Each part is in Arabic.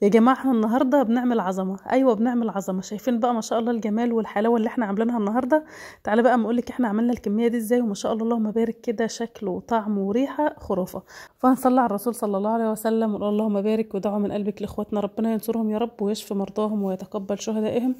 يا جماعة احنا النهاردة بنعمل عظمة. ايوه بنعمل عظمة. شايفين بقى ما شاء الله الجمال والحلاوة اللي احنا عاملينها النهاردة؟ تعالى بقى اقولك احنا عملنا الكمية دي ازاي، وما شاء الله اللهم بارك كده، شكل وطعم وريحة خرافة. فهنصلي على الرسول صلى الله عليه وسلم ونقول اللهم بارك، ودعوا من قلبك لاخواتنا، ربنا ينصرهم يا رب ويشفي مرضاهم ويتقبل شهدائهم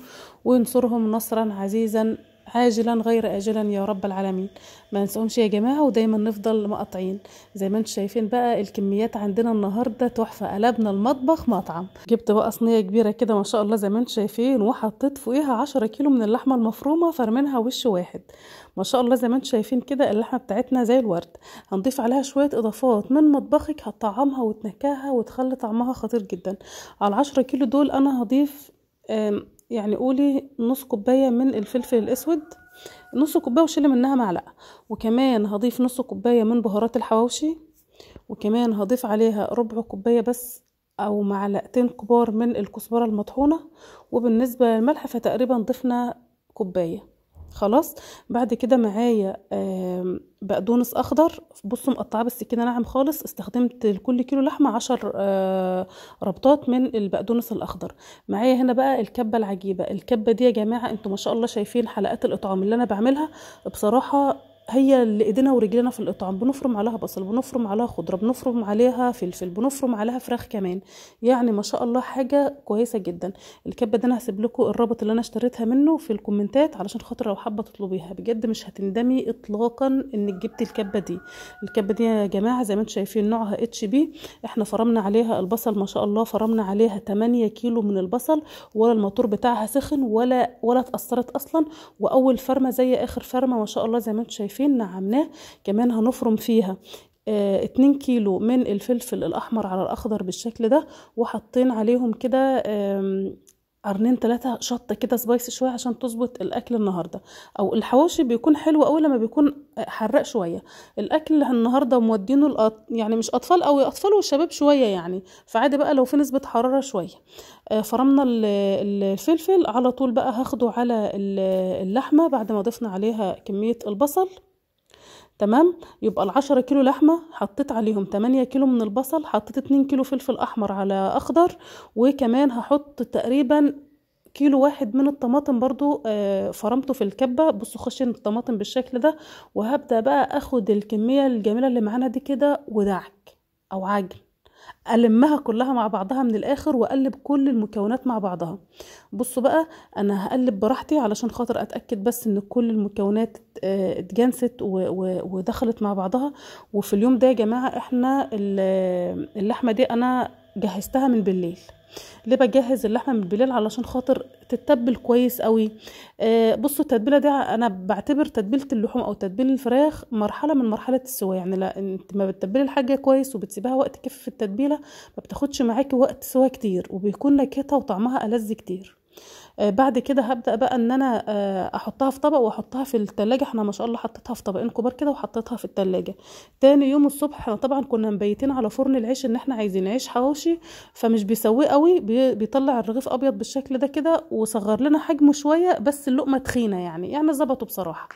وينصرهم نصرا عزيزا عاجلا غير آجلا يا رب العالمين. ما ننساهمش يا جماعة، ودايما نفضل مقاطعين. زي ما انتم شايفين بقى الكميات عندنا النهاردة تحفة، قلبنا المطبخ مطعم. جبت بقى صينية كبيرة كده ما شاء الله زي ما انتم شايفين، وحطيت فوقيها 10 كيلو من اللحمة المفرومة فرمينها وش واحد. ما شاء الله زي ما انتم شايفين كده اللحمة بتاعتنا زي الورد. هنضيف عليها شوية اضافات من مطبخك هتطعمها وتنكهها وتخلي طعمها خطير جدا. على 10 كيلو دول انا هضيف يعني قولي نص كوباية من الفلفل الاسود، نص كوباية وشيل منها معلقة. وكمان هضيف نص كوباية من بهارات الحواوشي، وكمان هضيف عليها ربع كوباية بس او معلقتين كبار من الكزبرة المطحونة. وبالنسبة للملح فتقريبا ضفنا كوباية. خلاص. بعد كده معايا بقدونس اخضر، بصوا مقطعاه بالسكينه ناعم خالص. استخدمت لكل كيلو لحمه 10 ربطات من البقدونس الاخضر. معايا هنا بقى الكبه العجيبه. الكبه دي يا جماعه انتوا ما شاء الله شايفين حلقات الاطعام اللي انا بعملها، بصراحه هي اللي ايدينا ورجلنا في الاطعام. بنفرم عليها بصل، بنفرم عليها خضره، بنفرم عليها فلفل، بنفرم عليها فراخ كمان. يعني ما شاء الله حاجه كويسه جدا. الكبه دي انا هسيب لكم الرابط اللي انا اشتريتها منه في الكومنتات علشان خاطر لو حابه تطلبيها، بجد مش هتندمي اطلاقا انك جبتي الكبه دي. الكبه دي يا جماعه زي ما انتم شايفين نوعها اتش بي. احنا فرمنا عليها البصل ما شاء الله، فرمنا عليها 8 كيلو من البصل، ولا الموتور بتاعها سخن ولا اتأثرت اصلا. واول فرمه زي اخر فرمه ما شاء الله زي ما انتم شايفين نعمناه. كمان هنفرم فيها 2 كيلو من الفلفل الاحمر على الاخضر بالشكل ده، وحطين عليهم كده قرنين 3 شطه كده سبايسي شويه عشان تظبط الاكل النهارده. او الحواوشي بيكون حلو قوي لما بيكون حراق شويه. الاكل النهارده مودينه يعني مش اطفال قوي، اطفال وشباب شويه يعني، فعادي بقى لو في نسبه حراره شويه. فرمنا الفلفل على طول بقى هاخده على اللحمه بعد ما ضفنا عليها كميه البصل. تمام. يبقى ال10 كيلو لحمه حطيت عليهم 8 كيلو من البصل، حطيت 2 كيلو فلفل احمر على اخضر، وكمان هحط تقريبا كيلو واحد من الطماطم برضو فرمته في الكبه. بصوا خشن الطماطم بالشكل ده. وهبدا بقى اخد الكميه الجميله اللي معانا دي كده ودعك او عجن، ألمها كلها مع بعضها من الآخر وأقلب كل المكونات مع بعضها. بصوا بقى أنا هقلب براحتي علشان خاطر أتأكد بس إن كل المكونات اتجانست ودخلت مع بعضها. وفي اليوم ده يا جماعة احنا اللحمة دي أنا جهزتها من بالليل. ليه بجهز اللحمه من بالليل؟ علشان خاطر تتبل كويس قوي. بصوا التتبيله دي انا بعتبر تتبيله اللحوم او تتبيل الفراخ مرحله من مرحله السوا. يعني لا انت ما بتتبلي الحاجه كويس وبتسيبها وقت كافي في التتبيله ما بتاخدش معاكي وقت سوا كتير، وبيكون نكهتها وطعمها ألذ كتير. بعد كده هبدأ بقى ان انا احطها في طبق واحطها في التلاجة. احنا ما شاء الله حطيتها في طبقين كبار كده وحطيتها في التلاجة. تاني يوم الصبح احنا طبعا كنا مبيتين على فرن العيش ان احنا عايزين عيش حواوشي، فمش بيسويه قوي، بيطلع الرغيف ابيض بالشكل ده كده، وصغر لنا حجمه شوية بس اللقمة تخينة يعني ظبطوا بصراحة.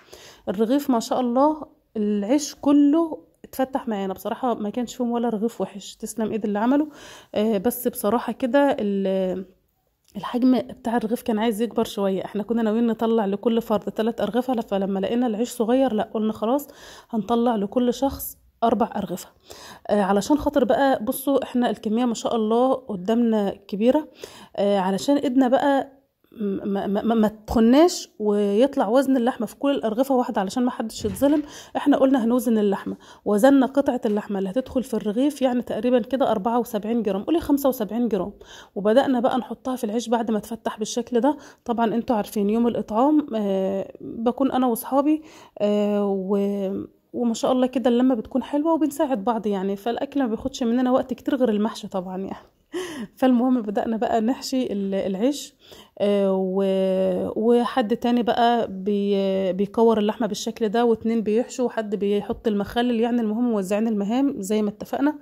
الرغيف ما شاء الله العيش كله اتفتح معانا بصراحة، ما كانش فيهم ولا رغيف وحش، تسلم ايد اللي عمله. بس بصراحة كده الحجم بتاع الرغيف كان عايز يكبر شوية. احنا كنا ناويين نطلع لكل فرد 3 أرغفة، فلما لقينا العيش صغير لا قلنا خلاص هنطلع لكل شخص 4 أرغفة. علشان خاطر بقى بصوا احنا الكمية ما شاء الله قدامنا كبيرة. علشان ايدنا بقى ما تخناش ويطلع وزن اللحمه في كل الارغفه واحده علشان ما حدش يتظلم. احنا قلنا هنوزن اللحمه، وزننا قطعه اللحمه اللي هتدخل في الرغيف يعني تقريبا كده 74 جرام، قولي 75 جرام. وبدانا بقى نحطها في العيش بعد ما تفتح بالشكل ده. طبعا انتوا عارفين يوم الاطعام بكون انا واصحابي وما شاء الله كده اللمه بتكون حلوه وبنساعد بعض يعني، فالاكل ما بياخدش مننا وقت كتير غير المحشي طبعا يعني. فالمهم بدأنا بقى نحشي العيش. وحد تاني بقى بيكور اللحمة بالشكل ده، واتنين بيحشوا، وحد بيحط المخلل. يعني المهم موزعين المهام زي ما اتفقنا.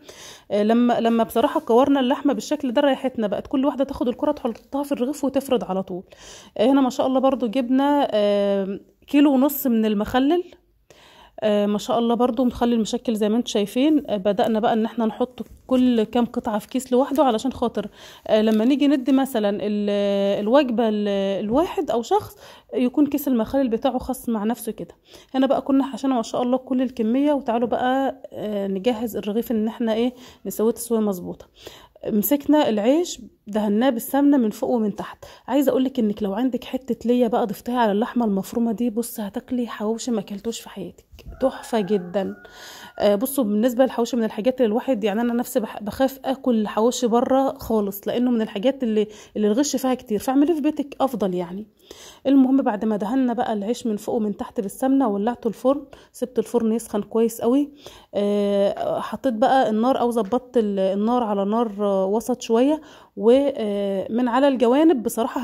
لما بصراحة كورنا اللحمة بالشكل ده ريحتنا بقت كل واحدة تاخد الكرة تحطها في الرغيف وتفرد على طول. هنا ما شاء الله برضو جبنا 1.5 كيلو من المخلل. ما شاء الله برضو مخلي المشكل زي ما انتم شايفين. بدأنا بقى ان احنا نحط كل كام قطعة في كيس لوحده، علشان خاطر لما نيجي ندي مثلا الوجبة الواحد او شخص، يكون كيس المخلل بتاعه خاص مع نفسه كده. هنا بقى كنا حشينا ما شاء الله كل الكمية. وتعالوا بقى نجهز الرغيف ان احنا ايه نسويه تسوية مظبوطة. مسكنا العيش دهناه بالسمنه من فوق ومن تحت. عايزه اقولك انك لو عندك حته ليا بقى ضفتيها على اللحمه المفرومه دي، بص هتاكلي حواوشي ما اكلتوش في حياتك، تحفه جدا. بصوا بالنسبه للحواوشي من الحاجات اللي الواحد يعني انا نفسي بخاف اكل حواوشي بره خالص، لانه من الحاجات اللي الغش فيها كتير، فاعمليه في بيتك افضل يعني. المهم بعد ما دهنا بقى العيش من فوق ومن تحت بالسمنه، ولعته الفرن، سبت الفرن يسخن كويس قوي. حطيت بقى النار او ظبطت النار على نار وسط شويه، ومن على الجوانب بصراحه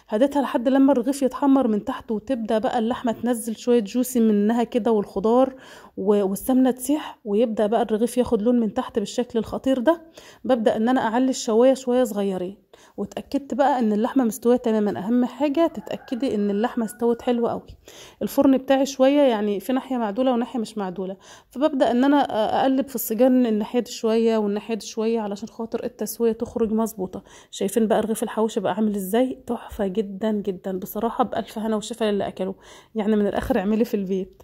هديتها لحد لما الرغيف يتحمر من تحت، وتبدا بقى اللحمه تنزل شويه جوسي منها كده، والخضار والسمنه تسيح، ويبدا بقى الرغيف ياخد لون من تحت بالشكل الخطير ده. ببدا ان انا اعلي الشوايه شويه صغيرين، واتاكدت بقى ان اللحمه مستويه تماما. اهم حاجه تتاكدي ان اللحمه استوت حلوه قوي. الفرن بتاعي شويه يعني في ناحيه معدوله وناحيه مش معدوله، فببدا ان انا اقلب في السجان الناحيه دي شويه والناحيه دي شويه، علشان خاطر التسويه تخرج مظبوطه. شايفين بقى رغيف الحواوشي بقى عامل ازاي؟ تحفه جدا جدا بصراحه، بالف هنا وشفا للي اكلوا يعني. من الاخر اعملي في البيت.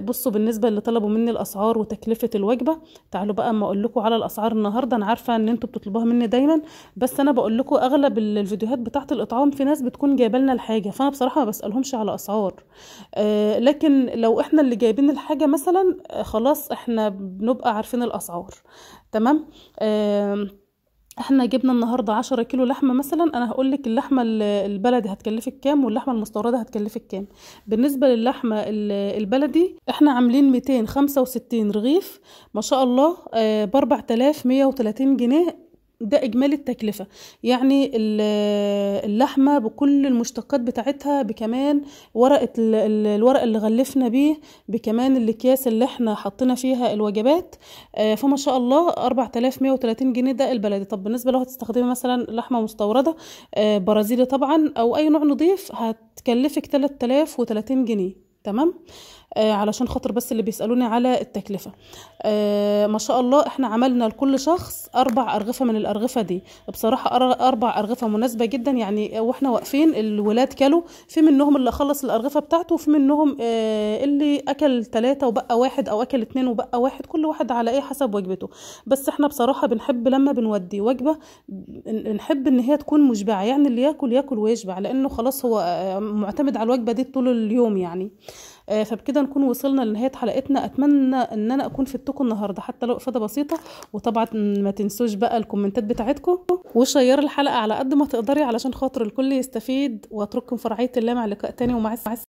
بصوا بالنسبه اللي طلبوا مني الاسعار وتكلفه الوجبه، تعالوا بقى اما اقول لكم على الاسعار النهارده. انا عارفه ان انتوا بتطلبوها مني دايما، بس انا بقول لكم اغلب الفيديوهات بتاعه الاطعام في ناس بتكون جايبه لنا الحاجه، فانا بصراحه ما بسالهمش على اسعار. لكن لو احنا اللي جايبين الحاجه مثلا، خلاص احنا بنبقى عارفين الاسعار. تمام. احنا جبنا النهارده 10 كيلو لحمه مثلا، انا هقول لك اللحمه البلدي هتكلفك كام واللحمه المستورده هتكلفك كام. بالنسبه للحمه البلدي احنا عاملين 265 رغيف ما شاء الله، ب 4130 جنيه. ده اجمالي التكلفه يعني. اللحمه بكل المشتقات بتاعتها، بكمان الورق اللي غلفنا بيه، بكمان الاكياس اللي احنا حطينا فيها الوجبات. فما شاء الله 4130 جنيه ده البلدي. طب بالنسبه لو هتستخدمي مثلا لحمه مستورده برازيلي طبعا او اي نوع نضيف، هتكلفك 3030 جنيه. تمام. علشان خاطر بس اللي بيسألوني على التكلفة. ما شاء الله احنا عملنا لكل شخص 4 أرغفة من الأرغفة دي. بصراحة 4 أرغفة مناسبة جدا يعني. واحنا واقفين الولاد كلوا، في منهم اللي خلص الأرغفة بتاعته، وفي منهم اللي أكل 3 وبقى 1، أو أكل 2 وبقى 1، كل واحد على ايه حسب وجبته. بس احنا بصراحة بنحب لما بنودي وجبة نحب ان هي تكون مشبعة، يعني اللي ياكل ويشبع، لأنه خلاص هو معتمد على الوجبة دي طول اليوم يعني. فبكده نكون وصلنا لنهاية حلقتنا. اتمنى ان انا اكون فدتكم النهارده حتى لو افاده بسيطه. وطبعا ما تنسوش بقى الكومنتات بتاعتكم، وشير الحلقه على قد ما تقدري علشان خاطر الكل يستفيد. واترككم في رعايه الله، مع لقاء تاني ومع